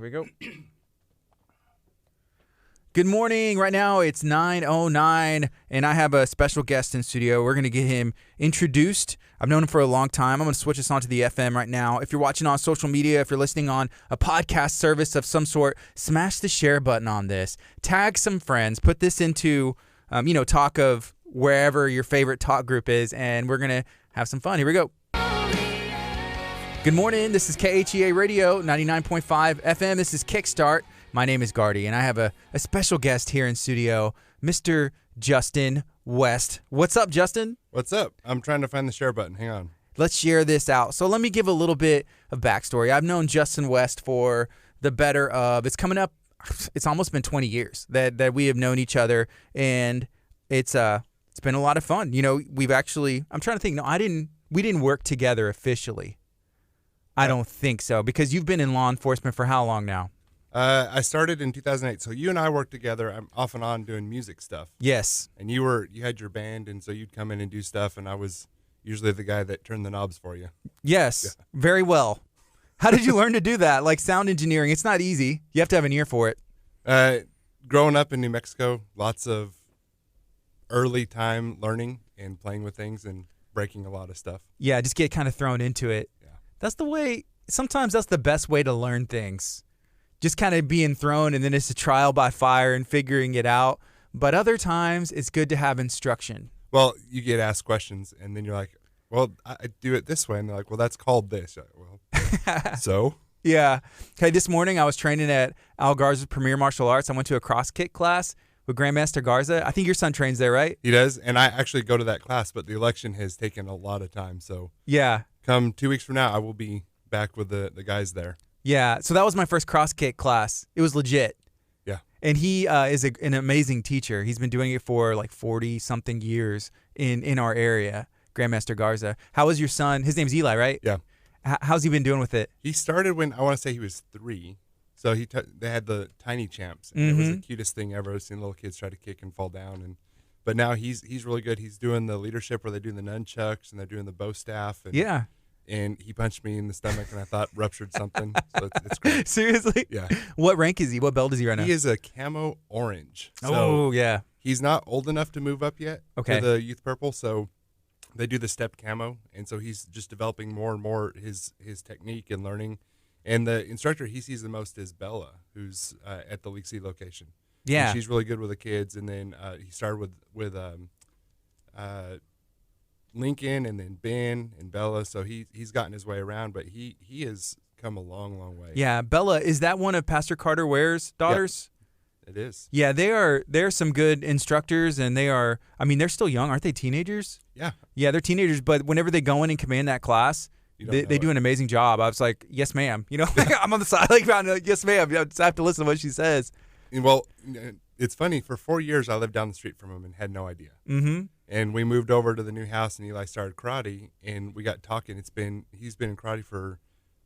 we go. Good morning. Right now it's 9:09, and I have a special guest in studio. We're going to get him introduced. I've known him for a long time. I'm going to switch us on to the FM right now. If you're watching on social media, if you're listening on a podcast service of some sort, smash the share button on this. Tag some friends. Put this into, talk of wherever your favorite talk group is, and we're going to have some fun. Here we go. Good morning. This is KHEA Radio, 99.5 FM. This is Kickstart. My name is Gardy, and I have a special guest here in studio, Mr. Justin West. What's up, Justin? What's up? I'm trying to find the share button. Hang on. Let's share this out. So let me give a little bit of backstory. I've known Justin West for the better of, it's almost been 20 years that we have known each other, and it's been a lot of fun. You know, I'm trying to think. No, we didn't work together officially. I don't think so, because you've been in law enforcement for how long now? I started in 2008, so you and I worked together. I'm off and on doing music stuff. Yes. And you had your band, and so you'd come in and do stuff, and I was usually the guy that turned the knobs for you. Yes, Very well. How did you learn to do that? Like sound engineering, it's not easy. You have to have an ear for it. Growing up in New Mexico, lots of early time learning and playing with things and breaking a lot of stuff. Yeah, just get kind of thrown into it. Yeah. That's the way, sometimes that's the best way to learn things. Just kind of being thrown, and then it's a trial by fire and figuring it out. But other times, it's good to have instruction. Well, you get asked questions, and then you're like, well, I do it this way. And they're like, well, that's called this. Like, well, so? Yeah. Okay, this morning I was training at Al Garza's Premier Martial Arts. I went to a cross kick class with Grandmaster Garza. I think your son trains there, right? He does, and I actually go to that class, but the election has taken a lot of time. So yeah, come 2 weeks from now, I will be back with the guys there. Yeah, so that was my first cross kick class. It was legit. Yeah. And he is an amazing teacher. He's been doing it for like 40-something years in our area, Grandmaster Garza. How was your son? His name's Eli, right? Yeah. How's he been doing with it? He started when, I want to say he was 3. So they had the tiny champs. And It was the cutest thing ever. I've seen little kids try to kick and fall down. But now he's really good. He's doing the leadership where they're doing the nunchucks and they're doing the bow staff. And, yeah. And he punched me in the stomach, and I thought ruptured something. So it's great. Seriously? Yeah. What rank is he? What belt is he right now? He is a camo orange. So yeah. He's not old enough to move up yet to the youth purple, so they do the stepped camo, and so he's just developing more and more his technique and learning. And the instructor he sees the most is Bella, who's at the League C location. Yeah. And she's really good with the kids, and then he started with Lincoln and then Ben and Bella, so he's gotten his way around, but he has come a long, long way. Yeah, Bella, is that one of Pastor Carter Ware's daughters? Yep, it is. Yeah, they're some good instructors, and they're still young, aren't they? Teenagers? Yeah. Yeah, they're teenagers, but whenever they go in and command that class, they do an amazing job. I was like, yes, ma'am. You know, I'm on the side, like, yes, ma'am. I just have to listen to what she says. Well, it's funny. For 4 years, I lived down the street from him and had no idea. Mm-hmm. And we moved over to the new house, and Eli started karate, and we got talking. He's been in karate for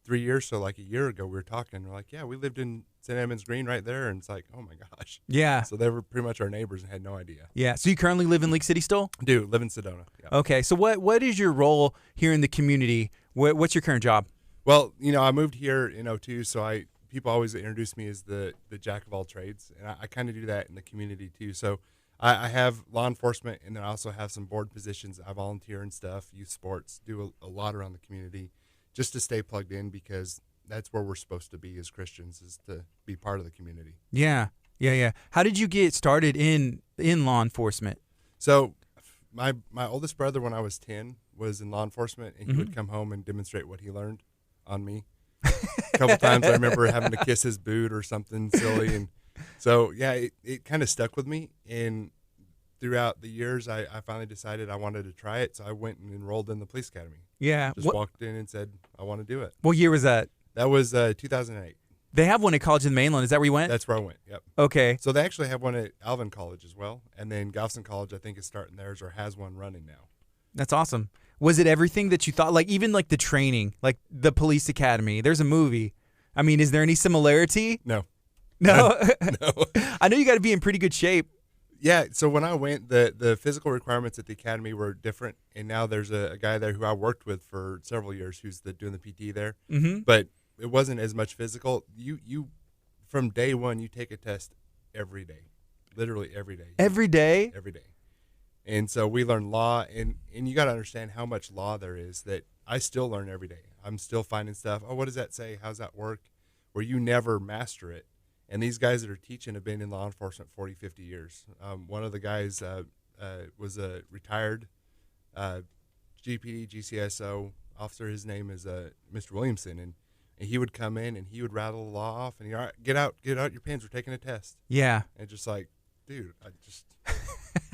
3 years, so like a year ago we were talking. We're like, yeah, we lived in St. Edmunds Green right there, and it's like, oh my gosh. Yeah. So they were pretty much our neighbors and had no idea. Yeah. So you currently live in League City still? Do live in Sedona. Yeah. Okay. So what is your role here in the community? What's your current job? Well, I moved here in 2002, so people always introduce me as the jack of all trades, and I kind of do that in the community too. So I have law enforcement, and then I also have some board positions. I volunteer and stuff, youth sports, do a lot around the community just to stay plugged in, because that's where we're supposed to be as Christians, is to be part of the community. Yeah. How did you get started in law enforcement? So my oldest brother, when I was 10, was in law enforcement, and he would come home and demonstrate what he learned on me. A couple times I remember having to kiss his boot or something silly, and so yeah, it kind of stuck with me. And throughout the years, I finally decided I wanted to try it, so I went and enrolled in the police academy. Yeah, just walked in and said I want to do it. What year was that? That was 2008. They have one at College in the Mainland. Is that where you went? That's where I went. Yep. Okay. So they actually have one at Alvin College as well, and then Galveston College I think is starting theirs or has one running now. That's awesome. Was it everything that you thought? Like even like the training, like the police academy. There's a movie. I mean, is there any similarity? No. No. No. I know you got to be in pretty good shape. Yeah. So when I went, the physical requirements at the academy were different, and now there's a guy there who I worked with for several years who's doing the PT there. Mm-hmm. But it wasn't as much physical. You from day one, you take a test every day, literally every day. Every day? Every day. And so we learn law, and you got to understand how much law there is that I still learn every day. I'm still finding stuff. Oh, what does that say? How's that work? Where you never master it. And these guys that are teaching have been in law enforcement 40, 50 years. One of the guys was a retired GPD, GCSO officer. His name is Mr. Williamson, and he would come in and he would rattle the law off, and he, all right, get out your pens. We're taking a test. Yeah. And just like, dude, I just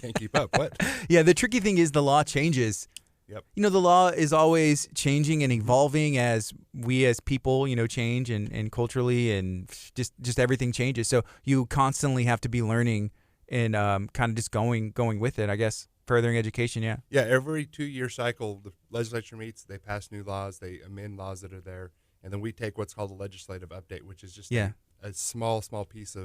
can't keep up. What? Yeah, the tricky thing is the law changes. Yep. You know, the law is always changing and evolving as we as people, change and culturally and just everything changes. So you constantly have to be learning and kind of just going with it, I guess. Furthering education, yeah. Yeah, every 2-year cycle, the legislature meets, they pass new laws, they amend laws that are there, and then we take what's called a legislative update, which is just a small piece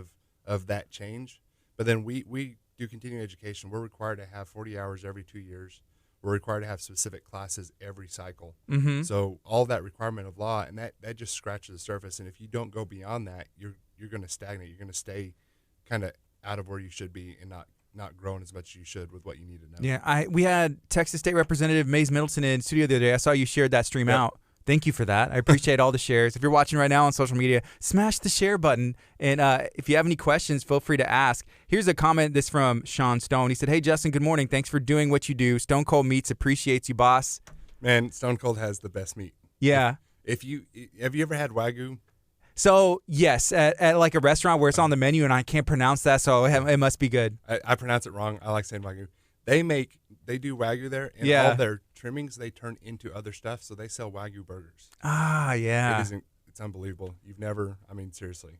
of that change. But then we do continuing education. We're required to have 40 hours every 2 years. We're required to have specific classes every cycle. Mm-hmm. So all that requirement of law, and that just scratches the surface. And if you don't go beyond that, you're going to stagnate. You're going to stay kind of out of where you should be and not growing as much as you should with what you need to know. Yeah, we had Texas State Representative Mays Middleton in studio the other day. I saw you shared that stream out. Thank you for that. I appreciate all the shares. If you're watching right now on social media, smash the share button. And if you have any questions, feel free to ask. Here's a comment. This from Sean Stone. He said, "Hey, Justin, good morning. Thanks for doing what you do. Stone Cold Meats appreciates you, boss." Man, Stone Cold has the best meat. Yeah. Have you ever had Wagyu? So, yes, at like a restaurant where it's on the menu and I can't pronounce that, so it must be good. I pronounce it wrong. I like saying Wagyu. They do Wagyu there, and all their trimmings they turn into other stuff, so they sell Wagyu burgers. Ah, yeah. It's unbelievable. Seriously.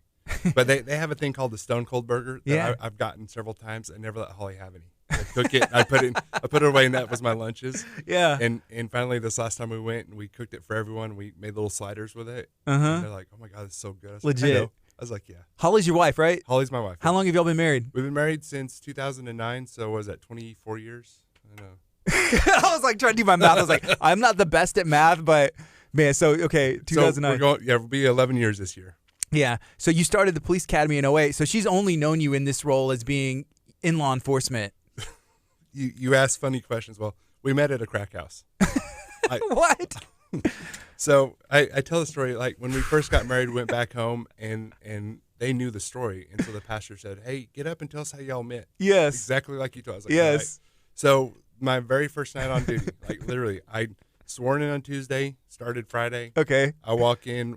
But they have a thing called the Stone Cold Burger that I've gotten several times. I never let Holly have any. I cook it. I put it away, and that was my lunches. Yeah. And finally, this last time we went and we cooked it for everyone. We made little sliders with it. And they're like, "Oh my god, it's so good." Legit. I was like, "Yeah." Holly's your wife, right? Holly's my wife. How long have y'all been married? We've been married since 2009. So what was that, 24 years? I know. I was like trying to do my math. I was like, I'm not the best at math, but man, so okay, 2009. So we'll be 11 years this year. Yeah. So you started the police academy in 2008. So she's only known you in this role as being in law enforcement. You ask funny questions. Well, we met at a crack house. What? So I tell the story, like when we first got married, we went back home and they knew the story. And so the pastor said, "Hey, get up and tell us how y'all met." Yes. Exactly like you told. I was like, yes. Right. So my very first night on duty, like literally, I sworn in on Tuesday, started Friday. Okay. I walk in.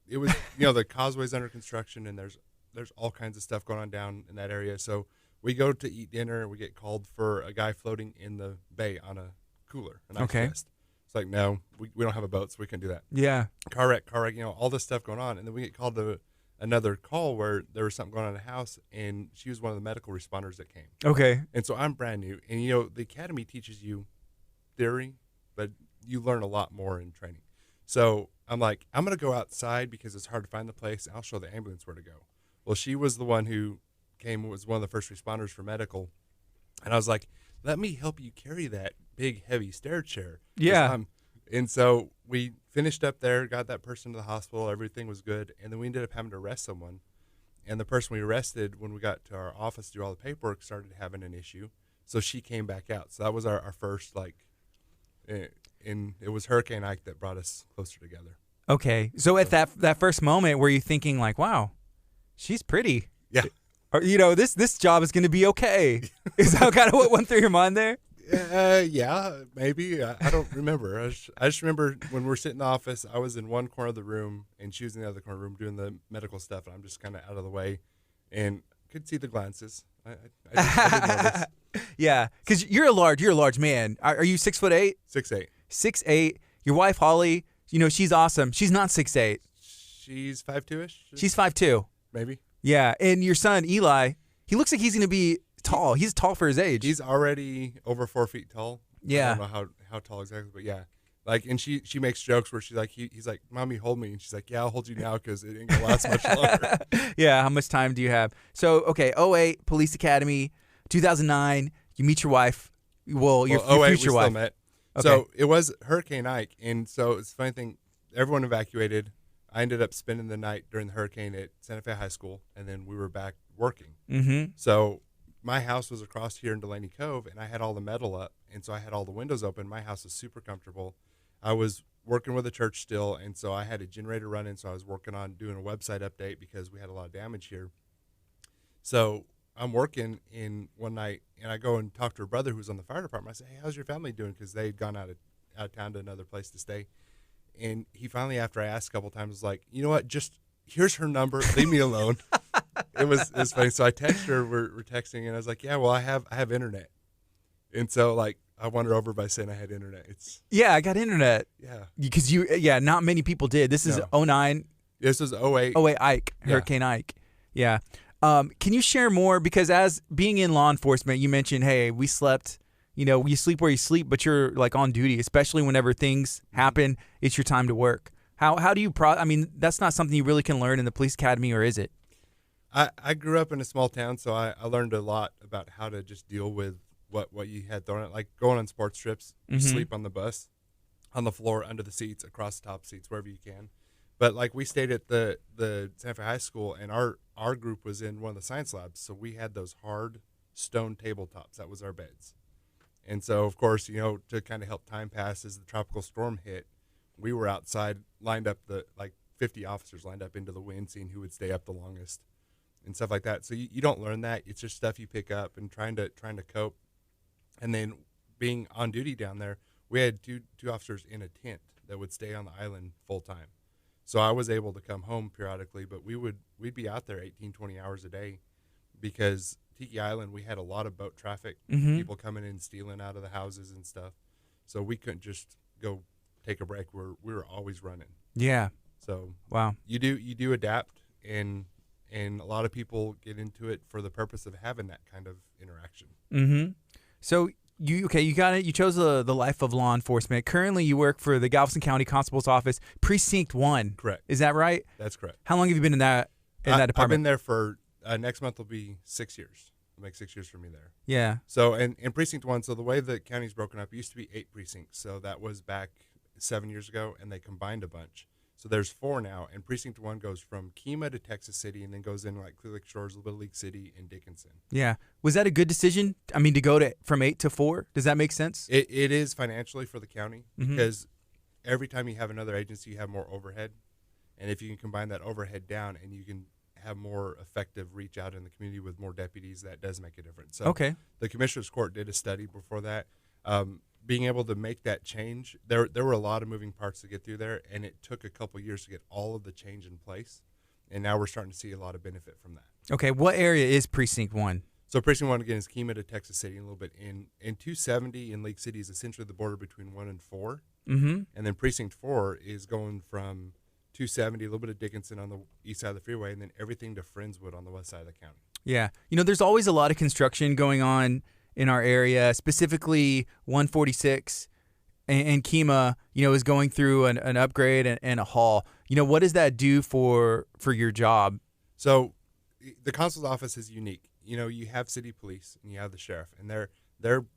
It was, the causeway's under construction and there's all kinds of stuff going on down in that area. So we go to eat dinner and we get called for a guy floating in the bay on a cooler, an ice vest. It's like, no, we don't have a boat, so we couldn't do that. Yeah. Car wreck, all this stuff going on. And then we get called to another call where there was something going on in the house, and she was one of the medical responders that came. Okay. And so I'm brand new. And, the academy teaches you theory, but you learn a lot more in training. So I'm like, I'm going to go outside because it's hard to find the place. I'll show the ambulance where to go. Well, she was the one who was one of the first responders for medical. And I was like, let me help you carry that big, heavy stair chair. Yeah. And so we finished up there, got that person to the hospital. Everything was good. And then we ended up having to arrest someone. And the person we arrested, when we got to our office to do all the paperwork, started having an issue. So she came back out. So that was our first, and it was Hurricane Ike that brought us closer together. Okay. So at that first moment, were you thinking like, wow, she's pretty? Yeah. Or, this job is going to be okay. Is that kind of what went through your mind there? Yeah, maybe. I don't remember. I just remember when we're sitting in the office, I was in one corner of the room and she was in the other corner of the room doing the medical stuff, and I'm just kind of out of the way and could see the glances. I did notice. Yeah, because you're a large man. Are you 6'8"? 6'8". 6'8". Your wife Holly, she's awesome. She's not 6'8". She's 5'2"-ish. She's 5'2". Maybe. Yeah, and your son Eli, he looks like he's going to be tall. He's tall for his age. He's already over 4 feet tall. Yeah. I don't know how tall exactly, but yeah. And she makes jokes where she's like, he's like, "Mommy, hold me," and she's like, "Yeah, I'll hold you now because it ain't gonna last much longer." Yeah. How much time do you have? So 2008 Police Academy, 2009 you meet your wife. Well, your 2008 future we wife. still met. Okay. So it was Hurricane Ike, and so it's a funny thing. Everyone evacuated. I ended up spending the night during the hurricane at Santa Fe High School, and then we were back working. Mm-hmm. So my house was across here in Delaney Cove, and I had all the metal up, and so I had all the windows open. My house was super comfortable. I was working with a church still, and so I had a generator running, so I was working on doing a website update because we had a lot of damage here. So I'm working in one night, and I go and talk to her brother who's on the fire department. I say, hey, how's your family doing? Because they had gone out of town to another place to stay. And he finally, after I asked a couple times, was like, you know what, just here's her number. Leave me alone. It was funny. So I texted her. We're texting, and I was like, yeah, well, I have internet. And so, like, I won her over by saying I had internet. Yeah, I got internet. Yeah. Because not many people did. This is No. 09. This was 08. 08 Ike, Hurricane Ike. Yeah. Can you share more? Because as being in law enforcement, you mentioned, hey, we slept. You sleep where you sleep, but you're like on duty, especially whenever things happen. It's your time to work. How do you that's not something you really can learn in the police academy, or is it? I grew up in a small town, so I learned a lot about how to just deal with what you had thrown at, like going on sports trips, you sleep on the bus, on the floor, under the seats, across the top seats, wherever you can. But like we stayed at the Santa Fe High School, and our group was in one of the science labs, so we had those hard stone tabletops. That was our beds. And so, of course, to kind of help time pass as the tropical storm hit, we were outside, lined up 50 officers lined up into the wind, seeing who would stay up the longest and stuff like that. So you don't learn that. It's just stuff you pick up and trying to cope. And then being on duty down there, we had two officers in a tent that would stay on the island full time. So I was able to come home periodically, but we'd be out there 18, 20 hours a day because Tiki Island, we had a lot of boat traffic, people coming in, stealing out of the houses and stuff. So we couldn't just go take a break. We were always running. Yeah. So wow, you do adapt, and a lot of people get into it for the purpose of having that kind of interaction. Mm-hmm. So you got it. You chose the life of law enforcement. Currently, you work for the Galveston County Constable's Office, Precinct 1. Correct. Is that right? That's correct. How long have you been in that department? I've been there for next month will be 6 years. It'll make 6 years for me there. Yeah. So and in Precinct 1, so the way the county's broken up, it used to be 8 precincts. So that was back 7 years ago, and they combined a bunch. So there's 4 now, and Precinct 1 goes from KHEA to Texas City, and then goes in like Clear Lake Shores, a little bit of League City, and Dickinson. Yeah. Was that a good decision? I mean, to go from 8 to 4? Does that make sense? It is financially for the county, because every time you have another agency, you have more overhead. And if you can combine that overhead down and you can have more effective reach out in the community with more deputies, that does make a difference. So okay. The Commissioner's Court did a study before that. Being able to make that change, there were a lot of moving parts to get through there, and it took a couple years to get all of the change in place. And now we're starting to see a lot of benefit from that. Okay, what area is Precinct 1? So Precinct 1, again, is KHEA to Texas City, a little bit. In 270 in League City is essentially the border between 1 and 4. Mm-hmm. And then Precinct 4 is going from 270, a little bit of Dickinson on the east side of the freeway, and then everything to Friendswood on the west side of the county. Yeah. There's always a lot of construction going on in our area, specifically 146 and KHEA, is going through an upgrade and a haul. What does that do for your job? So the constable's office is unique. You have city police and you have the sheriff, and their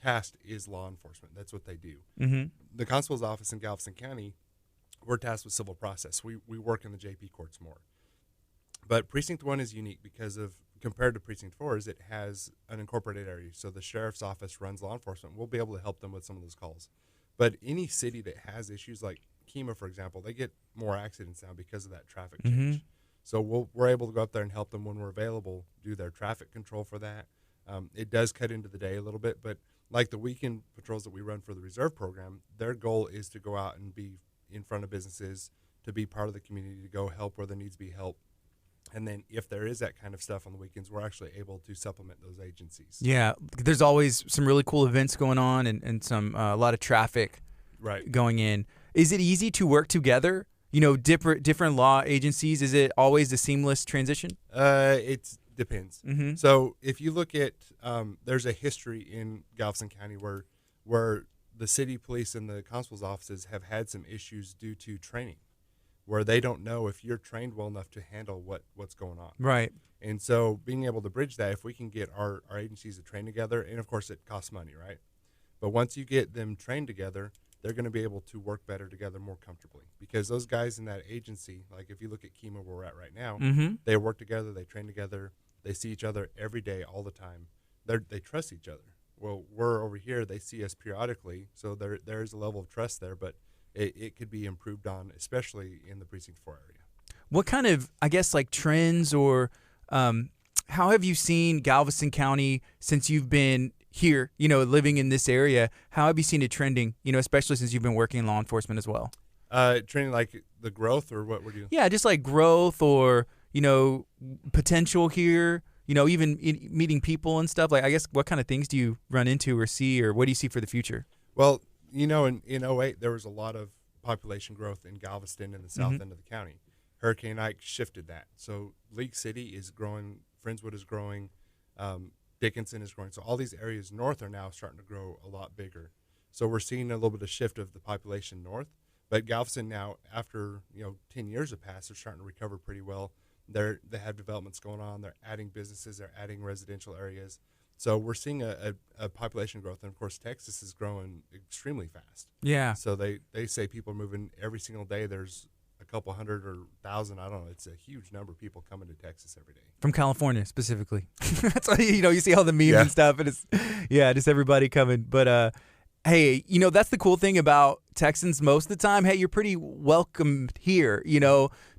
task is law enforcement. That's what they do. Mm-hmm. The constable's office in Galveston County, we're tasked with civil process. We work in the JP courts more. But Precinct 1 is unique because compared to Precinct 4, is it has an incorporated area. So the sheriff's office runs law enforcement. We'll be able to help them with some of those calls. But any city that has issues like KHEA, for example, they get more accidents now because of that traffic change. So we're able to go up there and help them when we're available, do their traffic control for that. It does cut into the day a little bit, but like the weekend patrols that we run for the reserve program, their goal is to go out and be in front of businesses, to be part of the community, to go help where there needs to be help. And then if there is that kind of stuff on the weekends, we're actually able to supplement those agencies. Yeah, there's always some really cool events going on and some a lot of traffic going in. Is it easy to work together? Different law agencies. Is it always a seamless transition? It depends. Mm-hmm. So if you look at, there's a history in Galveston County where the city police and the constable's offices have had some issues due to training, where they don't know if you're trained well enough to handle what's going on. Right. And so being able to bridge that, if we can get our agencies to train together, and of course it costs money, right? But once you get them trained together, they're going to be able to work better together more comfortably, because those guys in that agency, like if you look at KHEA where we're at right now, they work together, they train together, they see each other every day, all the time. They trust each other. Well, we're over here, they see us periodically, so there is a level of trust there, but it could be improved on, especially in the Precinct 4 area. What kind of, I guess, like trends or how have you seen Galveston County since you've been here, living in this area? How have you seen it trending, especially since you've been working in law enforcement as well? Trending like the growth or what we're doing? Yeah, just like growth or, potential here, even meeting people and stuff. Like, I guess, what kind of things do you run into or see, or what do you see for the future? Well, in 08, there was a lot of population growth in Galveston and the south end of the county. Hurricane Ike shifted that. So League City is growing, Friendswood is growing, Dickinson is growing. So all these areas north are now starting to grow a lot bigger. So we're seeing a little bit of shift of the population north. But Galveston now, after 10 years have passed, they're starting to recover pretty well. They have developments going on. They're adding businesses. They're adding residential areas. So we're seeing a population growth. And, of course, Texas is growing extremely fast. Yeah. So they say people are moving every single day. There's a couple hundred or thousand. I don't know. It's a huge number of people coming to Texas every day. From California, specifically. That's why, you see all the memes and stuff. And it's, just everybody coming. But, hey, that's the cool thing about Texans most of the time. Hey, you're pretty welcome here.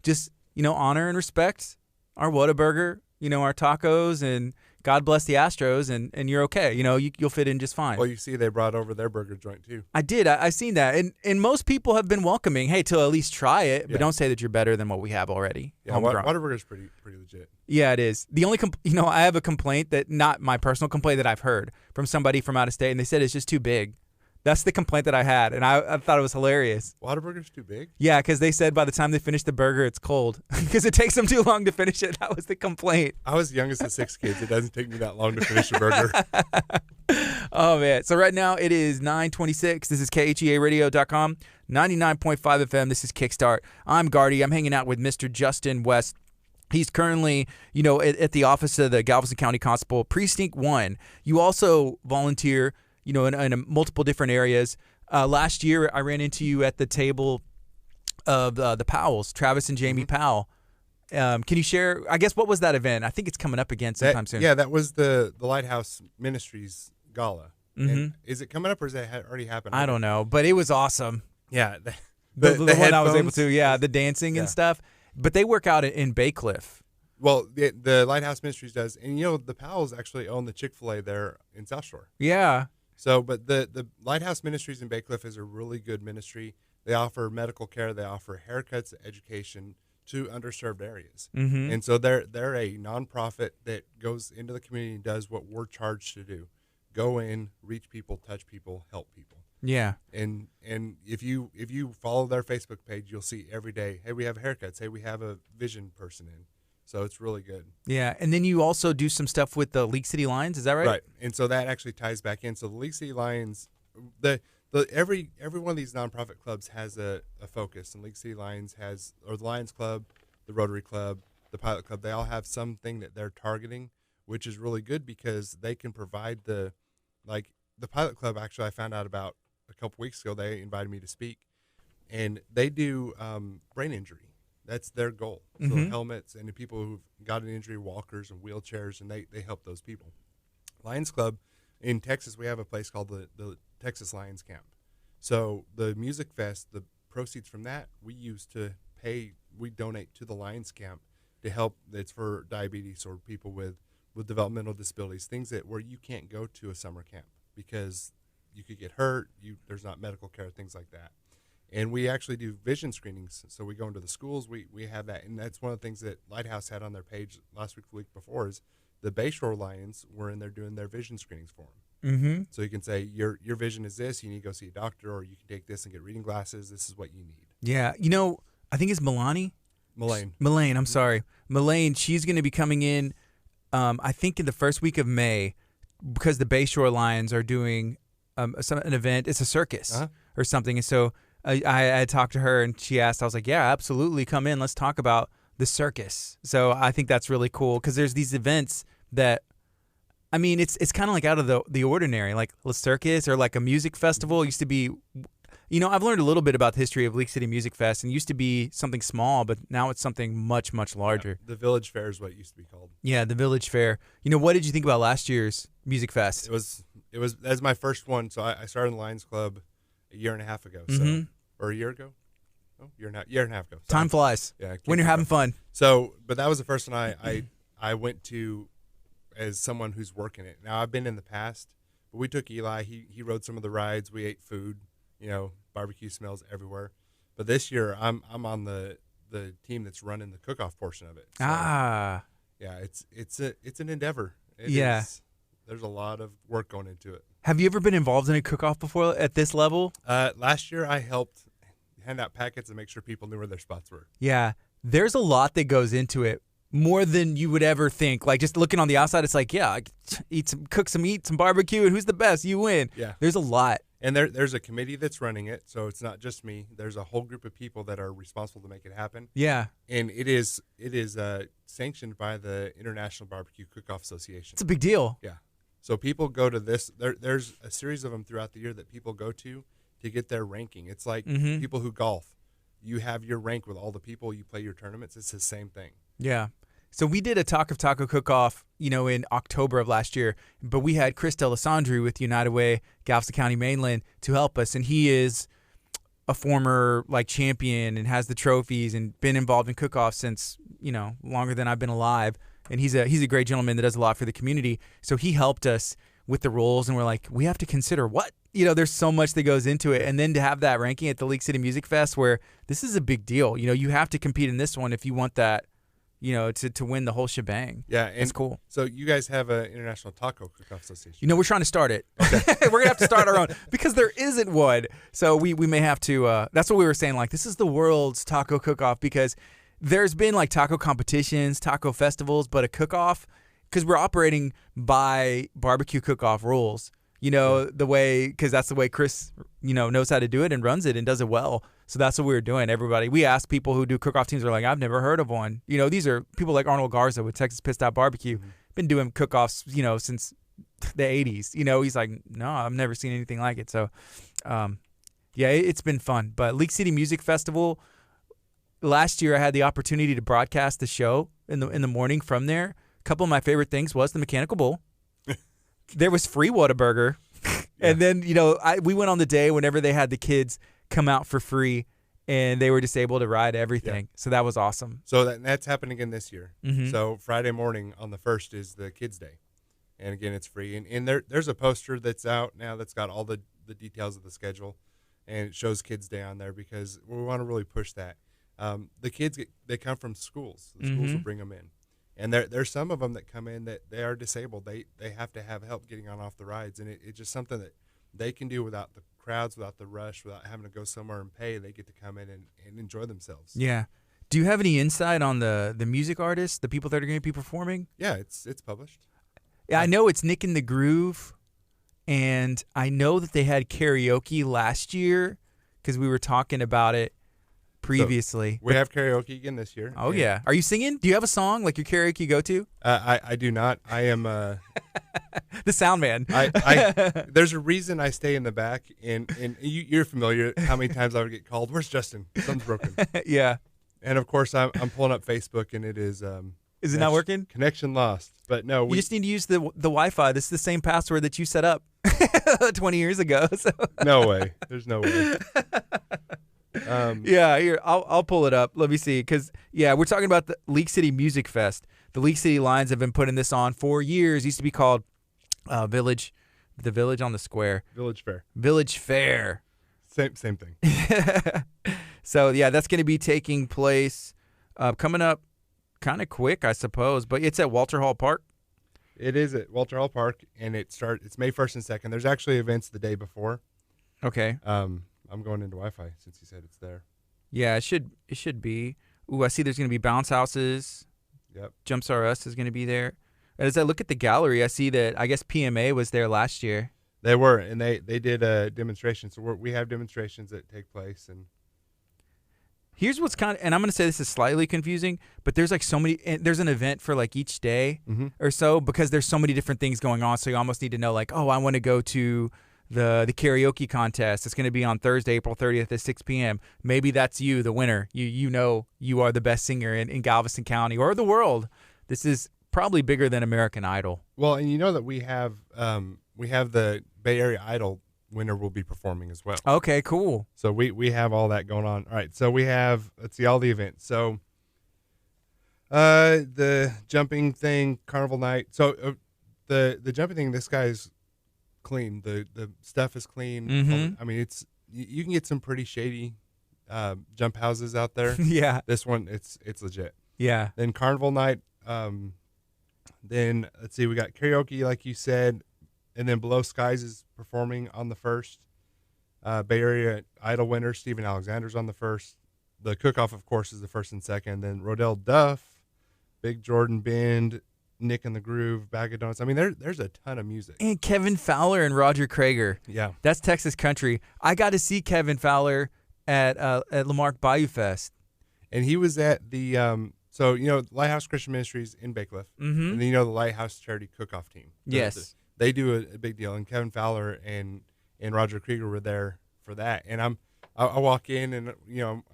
Just, honor and respect our Whataburger, our tacos, and God bless the Astros, and you're okay. You'll fit in just fine. Well, you see they brought over their burger joint, too. I did. I seen that. And most people have been welcoming, hey, to at least try it, but don't say that you're better than what we have already. Yeah, Whataburger's pretty legit. Yeah, it is. The only, I have a complaint that, not my personal complaint, that I've heard from somebody from out of state, and they said it's just too big. That's the complaint that I had, and I thought it was hilarious. Whataburger's too big? Yeah, because they said by the time they finish the burger, it's cold because it takes them too long to finish it. That was the complaint. I was the youngest of 6 kids. It doesn't take me that long to finish a burger. Oh, man. So right now it is 9:26. This is KHEAradio.com, 99.5 FM. This is Kickstart. I'm Gardy. I'm hanging out with Mr. Justin West. He's currently, at the office of the Galveston County Constable, Precinct 1. You also volunteer in multiple different areas. Last year, I ran into you at the table of the Powells, Travis and Jamie Powell. Can you share, I guess, what was that event? I think it's coming up again sometime soon. Yeah, that was the Lighthouse Ministries Gala. And is it coming up or is it already happened? I don't know, but it was awesome. Yeah. The one I was able to, the dancing and stuff. But they work out in Bay Cliff. Well, the Lighthouse Ministries does. And, the Powells actually own the Chick-fil-A there in South Shore. Yeah. So, but the Lighthouse Ministries in Bay Cliff is a really good ministry. They offer medical care. They offer haircuts, education to underserved areas. And so they're a nonprofit that goes into the community and does what we're charged to do. Go in, reach people, touch people, help people. Yeah. And if you follow their Facebook page, you'll see every day, hey, we have haircuts. Hey, we have a vision person in. So it's really good. Yeah, and then you also do some stuff with the League City Lions, is that right? Right, and so that actually ties back in. So the League City Lions, every one of these nonprofit clubs has a focus, and League City Lions or the Lions Club, the Rotary Club, the Pilot Club, they all have something that they're targeting, which is really good because they can provide the Pilot Club. Actually, I found out about a couple weeks ago. They invited me to speak, and they do brain injury. That's their goal. So helmets and the people who've got an injury, walkers and wheelchairs, and they help those people. Lions Club in Texas, we have a place called the Texas Lions Camp. So the Music Fest, the proceeds from that, we donate to the Lions Camp to help. It's for diabetes or people with developmental disabilities, things where you can't go to a summer camp because you could get hurt, there's not medical care, things like that. And we actually do vision screenings. So we go into the schools, we have that. And that's one of the things that Lighthouse had on their page last week, the week before, is the Bayshore Lions were in there doing their vision screenings for them. So you can say, your vision is this, you need to go see a doctor, or you can take this and get reading glasses, this is what you need. Yeah, I think it's Mullane, I'm sorry. Mullane, she's going to be coming in, I think in the first week of May, because the Bayshore Lions are doing an event. It's a circus or something. And so I talked to her, and she asked, I was like, yeah, absolutely, come in. Let's talk about the circus. So I think that's really cool because there's these events that, I mean, it's kind of like out of the ordinary, like a circus or like a music festival. It used to be I've learned a little bit about the history of League City Music Fest, and it used to be something small, but now it's something much, much larger. The Village Fair is what it used to be called. Yeah, the Village Fair. What did you think about last year's Music Fest? It was that's my first one. So I started in the Lions Club a year and a half ago. Mm-hmm. Or a year ago? Oh, year and a half ago. So Time flies. Yeah. When you're having fun. So, but that was the first one I went to as someone who's working it. Now I've been in the past, but we took Eli. He rode some of the rides. We ate food. Barbecue smells everywhere. But this year I'm on the team that's running the cook-off portion of it. So, yeah, it's an endeavor. It is. There's a lot of work going into it. Have you ever been involved in a cook-off before at this level? Last year I helped hand out packets and make sure people knew where their spots were. Yeah, there's a lot that goes into it, more than you would ever think. Like, just looking on the outside, it's like, yeah, eat some barbecue, and who's the best? You win. Yeah. There's a lot. And there's a committee that's running it, so it's not just me. There's a whole group of people that are responsible to make it happen. Yeah. And it is sanctioned by the International Barbecue Cook-Off Association. It's a big deal. Yeah. So people go to this. There's a series of them throughout the year that people go to get their ranking. It's like people who golf. You have your rank with all the people you play your tournaments. It's the same thing. Yeah. So we did a Talk of Taco cook-off, in October of last year, but we had Chris Delisandri with United Way, Galveston County Mainland, to help us, and he is a former champion and has the trophies and been involved in cook-offs since longer than I've been alive. And he's a great gentleman that does a lot for the community. So he helped us with the rules, and we're like, we have to consider what? There's so much that goes into it. And then to have that ranking at the League City Music Fest, where this is a big deal. You have to compete in this one if you want that, to win the whole shebang. Yeah. And it's cool. So you guys have an International Taco Cook-Off Association. We're trying to start it. Okay. We're going to have to start our own because there isn't one. So we may have to, that's what we were saying. Like, this is the world's taco cook-off, because there's been taco competitions, taco festivals, but a cook-off, because we're operating by barbecue cook-off rules, the way, because that's the way Chris, knows how to do it and runs it and does it well. So that's what we were doing. Everybody, we asked people who do cook-off teams, are like, I've never heard of one. These are people like Arnold Garza with Texas Pissed Out Barbecue, been doing cook-offs, since the 80s. He's like, no, I've never seen anything like it. So, it's been fun. But League City Music Festival, last year I had the opportunity to broadcast the show in the morning from there. A couple of my favorite things was the Mechanical Bull. There was free Whataburger. And then, we went on the day whenever they had the kids come out for free, and they were just able to ride everything. Yeah. So that was awesome. So that's happening again this year. Mm-hmm. So Friday morning on the 1st is the Kids Day. And again, it's free. And there's a poster that's out now that's got all the details of the schedule, and it shows Kids Day on there because we want to really push that. The kids, they come from schools. The schools will bring them in. And there's some of them that come in that they are disabled. They have to have help getting on off the rides. And it's just something that they can do without the crowds, without the rush, without having to go somewhere and pay. They get to come in and enjoy themselves. Yeah. Do you have any insight on the music artists, the people that are going to be performing? Yeah, it's published. Yeah, I know it's Nick in the Groove, and I know that they had karaoke last year because we were talking about it previously. So we have karaoke again this year. Oh, yeah. Are you singing? Do you have a song like your karaoke go-to? I do not. I am the sound man. There's a reason I stay in the back, and you're familiar how many times I would get called, where's Justin? Something's broken. Yeah. And, of course, I'm pulling up Facebook, and it is Is it not working? Connection lost. But no, you just need to use the Wi-Fi. This is the same password that you set up 20 years ago. So. No way. There's no way. Yeah, here I'll pull it up. Let me see, because we're talking about the League City Music Fest. The League City Lions have been putting this on for years. It used to be called the Village on the Square. Village Fair. Village Fair. Same thing. So that's going to be taking place coming up kind of quick, I suppose. But it's at Walter Hall Park. It is at Walter Hall Park, and it's May 1st and 2nd. There's actually events the day before. Okay. I'm going into Wi-Fi since you said it's there. Yeah, it should be. Ooh, I see there's going to be bounce houses. Yep. Jumps R Us is going to be there. And as I look at the gallery, I see that I guess PMA was there last year. They were, and they did a demonstration. So we have demonstrations that take place. And here's what's and I'm going to say this is slightly confusing, but there's so many, there's an event for each day or so because there's so many different things going on. So you almost need to know I want to go to the karaoke contest. It's going to be on Thursday, April 30th at 6 p.m. Maybe that's you, the winner. You know you are the best singer in Galveston County or the world. This is probably bigger than American Idol. Well, and you know that we have the Bay Area Idol winner will be performing as well. Okay, cool. So we have all that going on. All right, so we have, let's see, all the events. So the jumping thing, carnival night. So the jumping thing, this guy's clean. The stuff is clean. Mm-hmm. I mean, it's you can get some pretty shady jump houses out there. Yeah. This one, it's legit. Yeah. Then carnival night. Then let's see, we got karaoke, like you said, and then Below Skies is performing on the 1st. Bay Area Idol winner Steven Alexander's on the 1st. The cook-off, of course, is the 1st and 2nd. Then Rodell Duff, Big Jordan Bend, Nick and the Groove, Bag of Donuts. I mean, there's a ton of music. And Kevin Fowler and Roger Krager. Yeah. That's Texas country. I got to see Kevin Fowler at Lamarck Bayou Fest. And he was at the so, Lighthouse Christian Ministries in Bay Cliff. Mm-hmm. And then, the Lighthouse Charity Cook-Off team. Yes. They do a big deal. And Kevin Fowler and Roger Krieger were there for that. And I walk in and,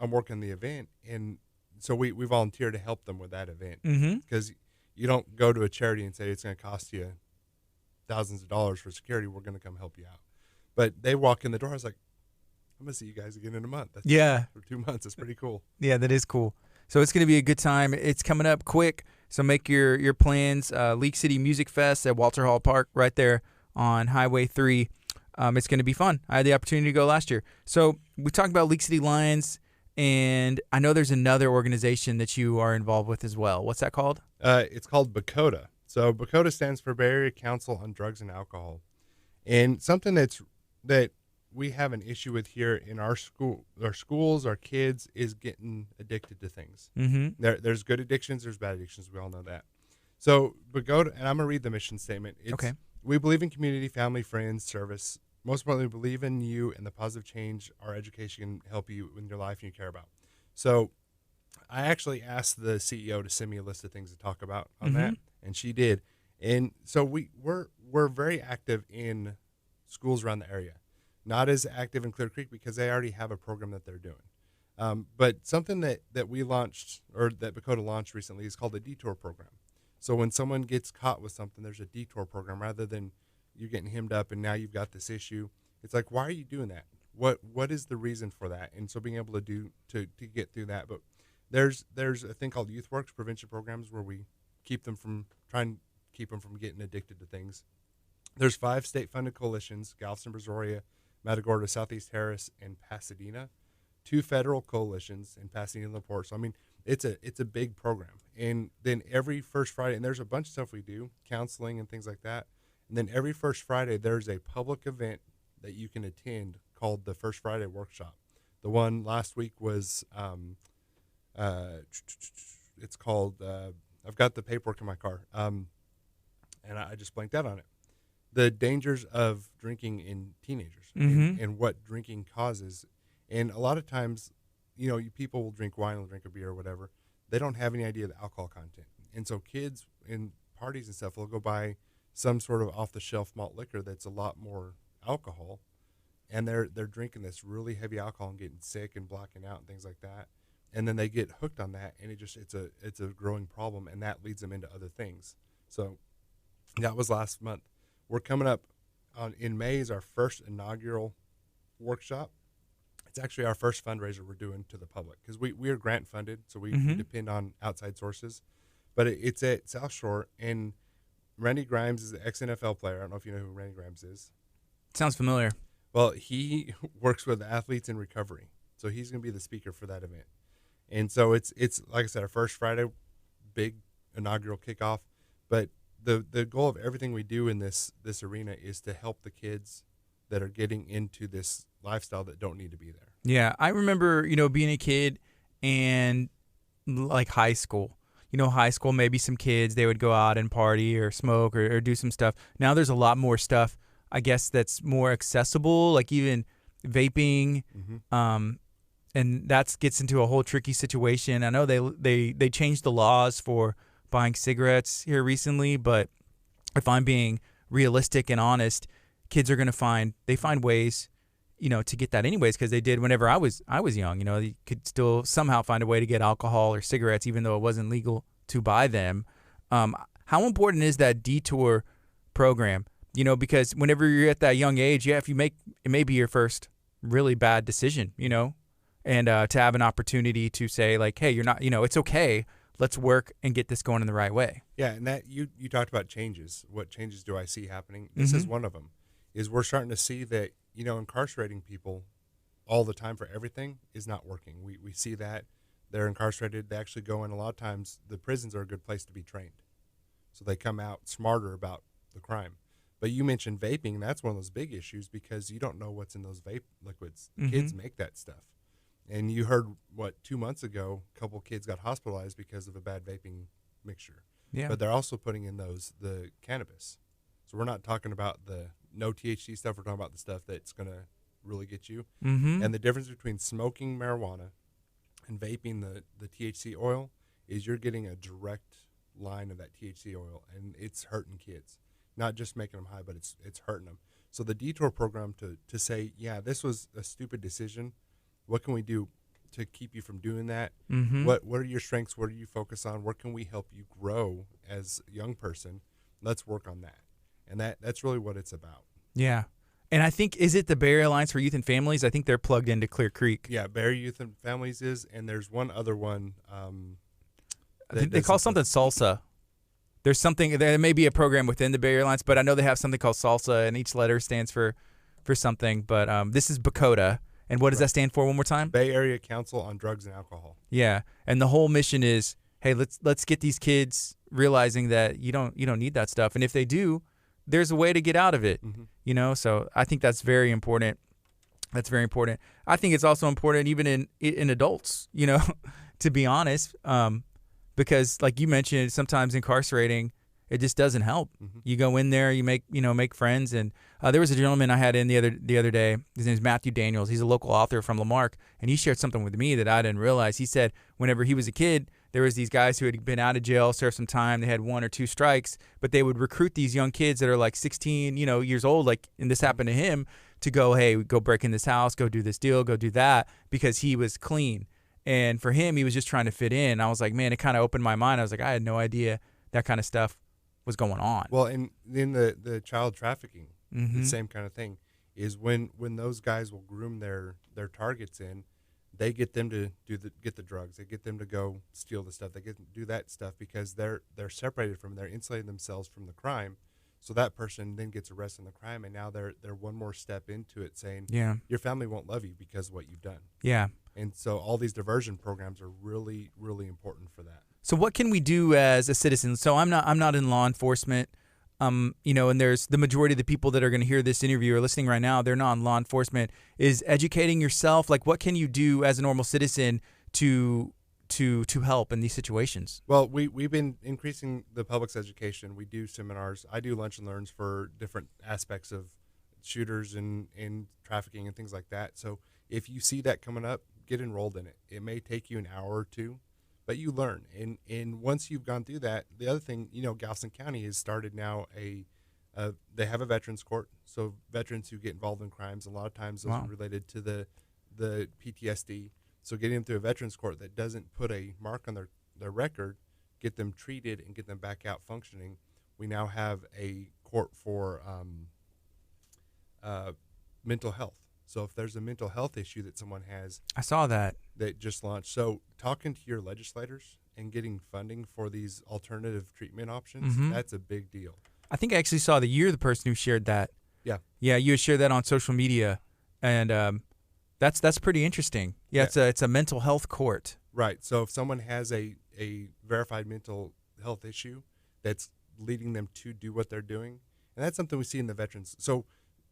I'm working the event. And so we volunteer to help them with that event. Because you don't go to a charity and say it's going to cost you thousands of dollars for security. We're going to come help you out. But they walk in the door. I was like, I'm going to see you guys again in a month. For 2 months. It's pretty cool. Yeah, that is cool. So it's going to be a good time. It's coming up quick, so make your plans. League City Music Fest at Walter Hall Park right there on Highway 3. It's going to be fun. I had the opportunity to go last year. So we talked about League City Lions, and I know there's another organization that you are involved with as well. What's that called? It's called BCODA. So BCODA stands for Bay Area Council on Drugs and Alcohol. And something that we have an issue with here in our schools, our kids, is getting addicted to things. Mm-hmm. There's good addictions, there's bad addictions. We all know that. So, but and I'm going to read the mission statement. Okay. We believe in community, family, friends, service. Most importantly, we believe in you and the positive change our education can help you in your life and you care about. So I actually asked the CEO to send me a list of things to talk about on that, and she did. And so we're very active in schools around the area. Not as active in Clear Creek because they already have a program that they're doing. But something that we launched, or that BCODA launched recently, is called a detour program. So when someone gets caught with something, there's a detour program rather than you getting hemmed up and now you've got this issue. It's like, why are you doing that? What is the reason for that? And so being able to get through that. But there's a thing called Youth Works prevention programs where we keep them from getting addicted to things. There's 5 state-funded coalitions: Galveston, Brazoria, Matagorda, Southeast Harris, and Pasadena. 2 federal coalitions in Pasadena and LaPorte. So, I mean, it's a big program. And then every first Friday, and there's a bunch of stuff we do, counseling and things like that. And then every first Friday, there's a public event that you can attend called the First Friday Workshop. The one last week was, it's called, I've got the paperwork in my car, and I just blanked out on it. The dangers of drinking in teenagers and what drinking causes. And a lot of times, people will drink wine or drink a beer or whatever. They don't have any idea of the alcohol content. And so kids in parties and stuff will go buy some sort of off-the-shelf malt liquor that's a lot more alcohol, and they're drinking this really heavy alcohol and getting sick and blacking out and things like that. And then they get hooked on that, and it's a growing problem, and that leads them into other things. So that was last month. We're coming up in May is our first inaugural workshop. It's actually our first fundraiser we're doing to the public because we are grant funded, so we depend on outside sources. But it's at South Shore, and Randy Grimes is an ex-NFL player. I don't know if you know who Randy Grimes is. Sounds familiar. Well, he works with athletes in recovery, so he's going to be the speaker for that event. And so it's like I said, our first Friday, big inaugural kickoff. But the goal of everything we do in this arena is to help the kids that are getting into this lifestyle that don't need to be there. Yeah, I remember, being a kid and like high school. High school, maybe some kids, they would go out and party or smoke or do some stuff. Now there's a lot more stuff, I guess, that's more accessible, like even vaping. And that gets into a whole tricky situation. I know they changed the laws for buying cigarettes here recently, but if I'm being realistic and honest, kids are going to find ways, to get that anyways, because they did whenever I was young. You could still somehow find a way to get alcohol or cigarettes, even though it wasn't legal to buy them. How important is that detour program? Because whenever you're at that young age, if you make it may be your first really bad decision, and to have an opportunity to say like, hey, you're not, it's okay. Let's work and get this going in the right way. Yeah, and that you talked about changes. What changes do I see happening? This is one of them. Is we're starting to see that incarcerating people all the time for everything is not working. We see that they're incarcerated. They actually go in. A lot of times, the prisons are a good place to be trained, so they come out smarter about the crime. But you mentioned vaping. That's one of those big issues because you don't know what's in those vape liquids. Kids make that stuff. And you heard, 2 months ago, a couple kids got hospitalized because of a bad vaping mixture. Yeah. But they're also putting in the cannabis. So we're not talking about the no THC stuff. We're talking about the stuff that's going to really get you. And the difference between smoking marijuana and vaping the THC oil is you're getting a direct line of that THC oil, and it's hurting kids. Not just making them high, but it's hurting them. So the detour program to say, yeah, this was a stupid decision. What can we do to keep you from doing that? What are your strengths? What do you focus on? Where can we help you grow as a young person? Let's work on that. And that's really what it's about. Yeah. And I think, is it the Bay Area Alliance for Youth and Families? I think they're plugged into Clear Creek. Yeah, Bay Area Youth and Families is, and there's one other one. I think they call something Salsa. There's something, there may be a program within the Bay Area Alliance, but I know they have something called Salsa, and each letter stands for something. But this is BACOTA. And what does that stand for one more time? Bay Area Council on Drugs and Alcohol. Yeah. And the whole mission is, hey, let's get these kids realizing that you don't need that stuff. And if they do, there's a way to get out of it. So I think that's very important. That's very important. I think it's also important even in adults, to be honest, because like you mentioned, sometimes incarcerating, it just doesn't help. You go in there, you make friends. And there was a gentleman I had in the other day. His name is Matthew Daniels. He's a local author from Lamarck, and he shared something with me that I didn't realize. He said whenever he was a kid, there was these guys who had been out of jail, served some time. They had 1 or 2 strikes, but they would recruit these young kids that are like 16, years old. Like, and this happened to him, to go, hey, go break in this house, go do this deal, go do that, because he was clean. And for him, he was just trying to fit in. I was like, man, it kind of opened my mind. I was like, I had no idea that kind of stuff was going on. Well, and in the child trafficking, the same kind of thing is when those guys will groom their targets in, they get them to get the drugs, they get them to go steal the stuff, they get them to do that stuff because they're separated from, they're insulating themselves from the crime. So that person then gets arrested in the crime, and now they're one more step into it, saying, yeah, your family won't love you because of what you've done. Yeah. And so all these diversion programs are really, really important for that. So what can we do as a citizen? So I'm not in law enforcement, and there's the majority of the people that are going to hear this interview or listening right now, they're not in law enforcement. Is educating yourself, like what can you do as a normal citizen to help in these situations? Well, we've been increasing the public's education. We do seminars. I do lunch and learns for different aspects of shooters and trafficking and things like that. So if you see that coming up, get enrolled in it. It may take you an hour or two, but you learn. And once you've gone through that, the other thing, Galveston County has started now they have a veterans court. So veterans who get involved in crimes, a lot of times those are related to the PTSD. So getting them through a veterans court that doesn't put a mark on their record, get them treated and get them back out functioning. We now have a court for mental health. So if there's a mental health issue that someone has, I saw that just launched. So talking to your legislators and getting funding for these alternative treatment options, that's a big deal. I think I actually saw that you're the person who shared that. Yeah. Yeah, you shared that on social media, and that's pretty interesting. Yeah, it's a mental health court. Right. So if someone has a verified mental health issue that's leading them to do what they're doing, and that's something we see in the veterans. So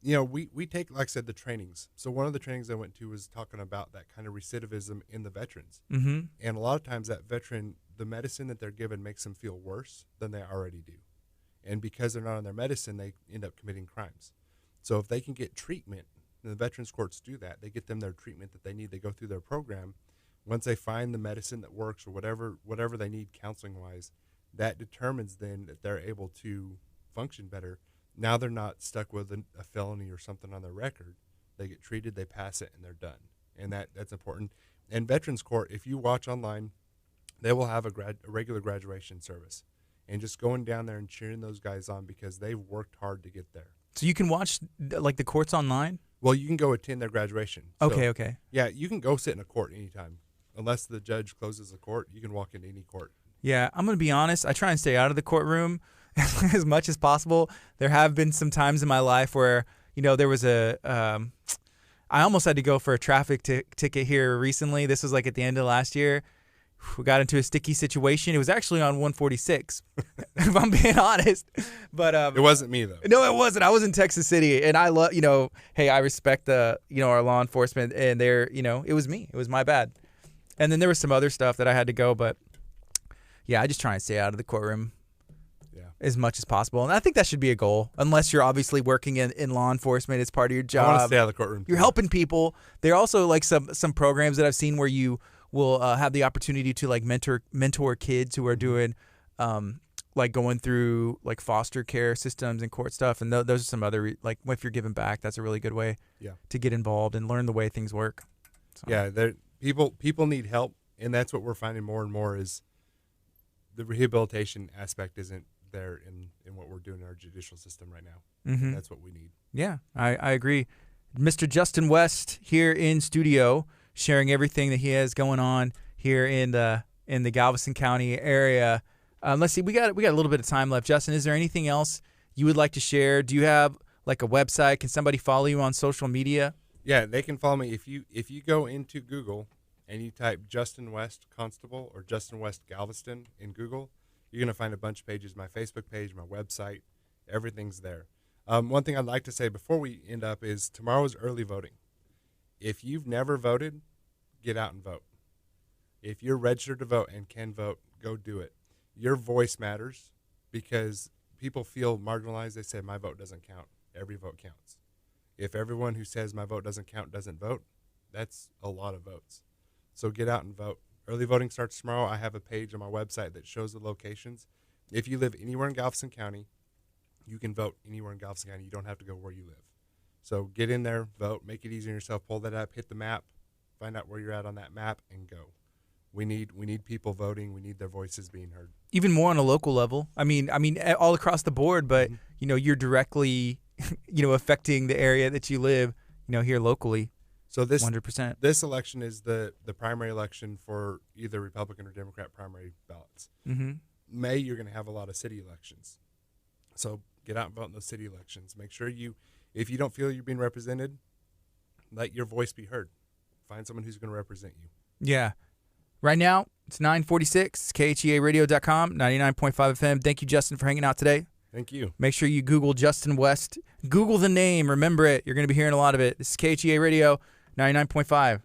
we take, like I said, the trainings. So one of the trainings I went to was talking about that kind of recidivism in the veterans. And a lot of times that veteran, the medicine that they're given makes them feel worse than they already do. And because they're not on their medicine, they end up committing crimes. So if they can get treatment, and the veterans courts do that, they get them their treatment that they need. They go through their program. Once they find the medicine that works or whatever they need counseling-wise, that determines then that they're able to function better. now they're not stuck with a felony or something on their record. They get treated, they pass it, and they're done. And that's important. And Veterans Court, if you watch online, they will have a regular graduation service. And just going down there and cheering those guys on because they've worked hard to get there. So you can watch like the courts online? Well, you can go attend their graduation. So, Okay. Yeah, you can go sit in a court anytime. Unless the judge closes the court, you can walk into any court. Yeah, I'm going to be honest. I try and stay out of the courtroom as much as possible. There have been some times in my life where, there was I almost had to go for a traffic ticket here recently. This was like at the end of last year. We got into a sticky situation. It was actually on 146, if I'm being honest. But it wasn't me, though. No, it wasn't. I was in Texas City, and I love, hey, I respect our law enforcement, and it was me. It was my bad. And then there was some other stuff that I had to go, but yeah, I just try and stay out of the courtroom as much as possible. And I think that should be a goal, unless you're obviously working in law enforcement. It's part of your job. I want to stay out of the courtroom. You're helping people. There are also like some programs that I've seen where you will have the opportunity to like mentor kids who are doing like going through like foster care systems and court stuff. And those are some other, like if you're giving back, that's a really good way to get involved and learn the way things work. So. Yeah, people need help, and that's what we're finding more and more is the rehabilitation aspect isn't there in what we're doing in our judicial system right now. Mm-hmm. That's what we need. Yeah, I agree. Mr. Justin West here in studio, sharing everything that he has going on here in the Galveston County area. Let's see, we got a little bit of time left. Justin, is there anything else you would like to share? Do you have like a website? Can somebody follow you on social media? Yeah, they can follow me if you go into Google and you type Justin West Constable or Justin West Galveston in Google, you're gonna find a bunch of pages. My Facebook page, my website, everything's there. One thing I'd like to say before we end up is tomorrow's early voting. If you've never voted, get out and vote. If you're registered to vote and can vote, go do it. Your voice matters because people feel marginalized. They say, my vote doesn't count. Every vote counts. If everyone who says my vote doesn't count doesn't vote, that's a lot of votes. So get out and vote. Early voting starts tomorrow. I have a page on my website that shows the locations. If you live anywhere in Galveston County, you can vote anywhere in Galveston County. You don't have to go where you live. So get in there, vote, make it easy on yourself, pull that up, hit the map, find out where you're at on that map, and go. We need people voting. We need their voices being heard. Even more on a local level. I mean, all across the board. But you're directly, affecting the area that you live. Here locally. So this 100%. This election is the primary election for either Republican or Democrat primary ballots. Mm-hmm. May you're going to have a lot of city elections. So get out and vote in those city elections. Make sure if you don't feel you're being represented, let your voice be heard. Find someone who's going to represent you. Yeah. Right now, it's 9:46, KHEAradio.com, 99.5 FM. Thank you, Justin, for hanging out today. Thank you. Make sure you Google Justin West. Google the name. Remember it. You're going to be hearing a lot of it. This is KHEA Radio, 99.5.